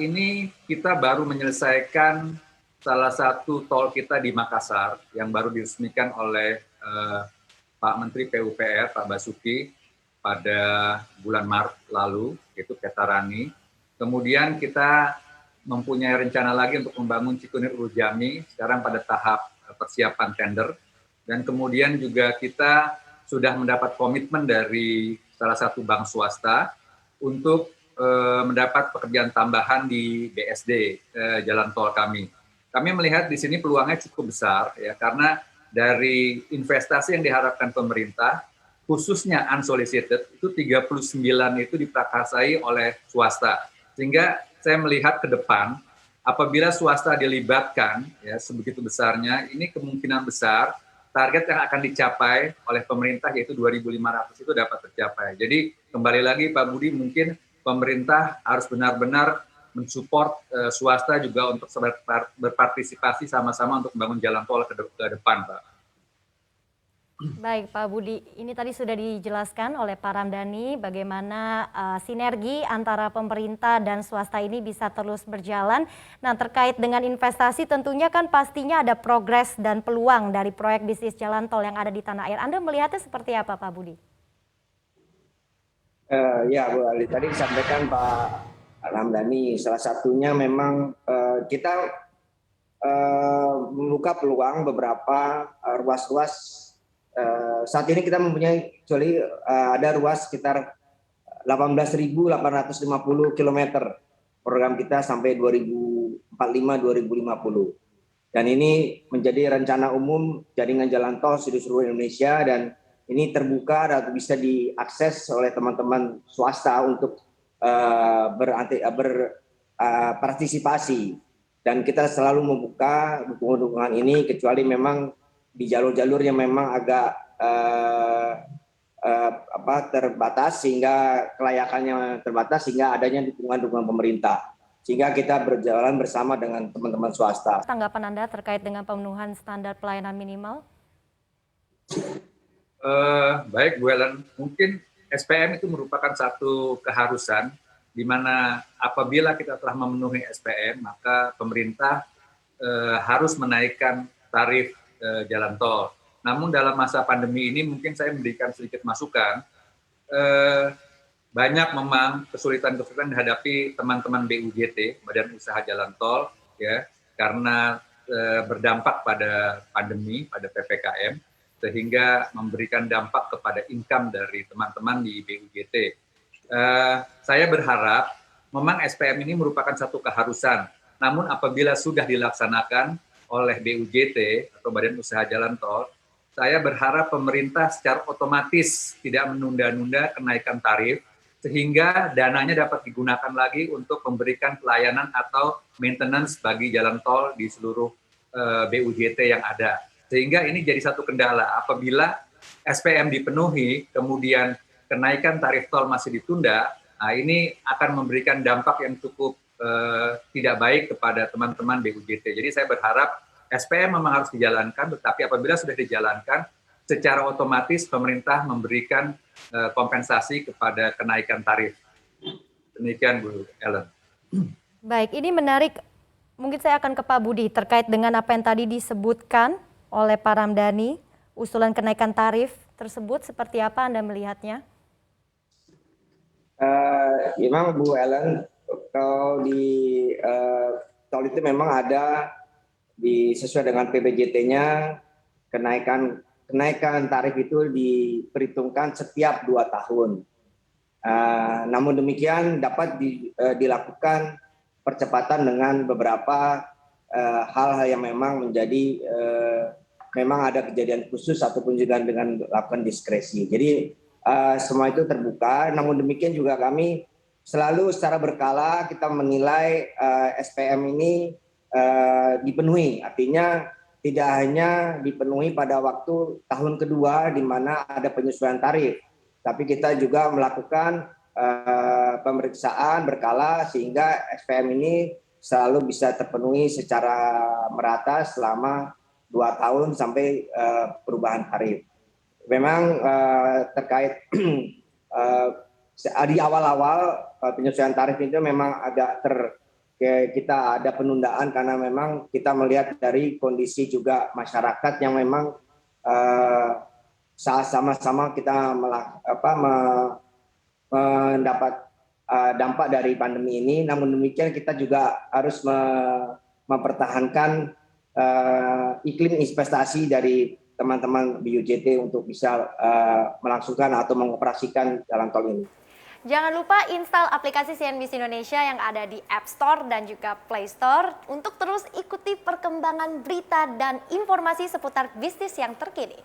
ini kita baru menyelesaikan salah satu tol kita di Makassar yang baru diresmikan oleh Pak Menteri PUPR, Pak Basuki, pada bulan Maret lalu, yaitu Petarani. Kemudian kita mempunyai rencana lagi untuk membangun Cikunir Urujami, sekarang pada tahap persiapan tender. Dan kemudian juga kita sudah mendapat komitmen dari salah satu bank swasta untuk mendapat pekerjaan tambahan di BSD, jalan tol kami. Kami melihat di sini peluangnya cukup besar, ya, karena dari investasi yang diharapkan pemerintah, khususnya unsolicited, itu 39 itu diprakarsai oleh swasta. Sehingga saya melihat ke depan, apabila swasta dilibatkan, ya, sebegitu besarnya, ini kemungkinan besar target yang akan dicapai oleh pemerintah yaitu 2.500 itu dapat tercapai. Jadi kembali lagi Pak Budi, mungkin pemerintah harus benar-benar mensupport swasta juga untuk berpartisipasi sama-sama untuk membangun jalan tol ke depan, Pak. Baik Pak Budi, ini tadi sudah dijelaskan oleh Pak Ramdhani bagaimana sinergi antara pemerintah dan swasta ini bisa terus berjalan. Nah, terkait dengan investasi tentunya kan pastinya ada progres dan peluang dari proyek bisnis jalan tol yang ada di tanah air. Anda melihatnya seperti apa Pak Budi? Ya Bu Ali, tadi disampaikan Pak Ramdhani, salah satunya memang kita membuka peluang beberapa ruas-ruas. Saat ini kita mempunyai kecuali ada ruas sekitar 18.850 km program kita sampai 2045-2050. Dan ini menjadi rencana umum jaringan jalan tol di seluruh Indonesia, dan ini terbuka dan bisa diakses oleh teman-teman swasta untuk berpartisipasi. Dan kita selalu membuka dukungan ini, kecuali memang di jalur-jalur yang memang agak terbatas, sehingga kelayakannya terbatas, sehingga adanya dukungan pemerintah. Sehingga kita berjalan bersama dengan teman-teman swasta. Tanggapan Anda terkait dengan pemenuhan standar pelayanan minimal? Baik Bu Ellen, mungkin SPM itu merupakan satu keharusan, di mana apabila kita telah memenuhi SPM, maka pemerintah harus menaikkan tarif jalan tol. Namun dalam masa pandemi ini mungkin saya memberikan sedikit masukan, banyak memang kesulitan-kesulitan dihadapi teman-teman BUJT, Badan Usaha Jalan Tol, ya, karena berdampak pada pandemi, pada PPKM, sehingga memberikan dampak kepada income dari teman-teman di BUJT. Saya berharap memang SPM ini merupakan satu keharusan, namun apabila sudah dilaksanakan oleh BUJT atau Badan Usaha Jalan Tol, saya berharap pemerintah secara otomatis tidak menunda-nunda kenaikan tarif, sehingga dananya dapat digunakan lagi untuk memberikan pelayanan atau maintenance bagi jalan tol di seluruh BUJT yang ada. Sehingga ini jadi satu kendala, apabila SPM dipenuhi, kemudian kenaikan tarif tol masih ditunda, nah ini akan memberikan dampak yang cukup tidak baik kepada teman-teman BUJT. Jadi saya berharap SPM memang harus dijalankan, tetapi apabila sudah dijalankan, secara otomatis pemerintah memberikan kompensasi kepada kenaikan tarif. Demikian Bu Ellen. Baik, ini menarik. Mungkin saya akan ke Pak Budi terkait dengan apa yang tadi disebutkan oleh Pak Ramdhani, usulan kenaikan tarif tersebut seperti apa Anda melihatnya? Memang Bu Ellen, kalau di tol itu memang ada sesuai dengan PBJT-nya, kenaikan tarif itu diperhitungkan setiap 2 tahun. Namun demikian dapat dilakukan percepatan dengan beberapa hal yang memang menjadi memang ada kejadian khusus ataupun juga dengan melakukan diskresi. Jadi semua itu terbuka. Namun demikian juga kami selalu secara berkala kita menilai SPM ini dipenuhi. Artinya tidak hanya dipenuhi pada waktu tahun kedua di mana ada penyesuaian tarif, tapi kita juga melakukan pemeriksaan berkala sehingga SPM ini selalu bisa terpenuhi secara merata selama 2 tahun sampai perubahan tarif. Memang terkait di awal-awal penyesuaian tarif itu memang agak kita ada penundaan karena memang kita melihat dari kondisi juga masyarakat yang memang saat sama-sama kita mendapat dampak dari pandemi ini. Namun demikian kita juga harus mempertahankan iklim investasi dari teman-teman BUJT untuk bisa melangsungkan atau mengoperasikan jalan tol ini. Jangan lupa install aplikasi CNBC Indonesia yang ada di App Store dan juga Play Store untuk terus ikuti perkembangan berita dan informasi seputar bisnis yang terkini.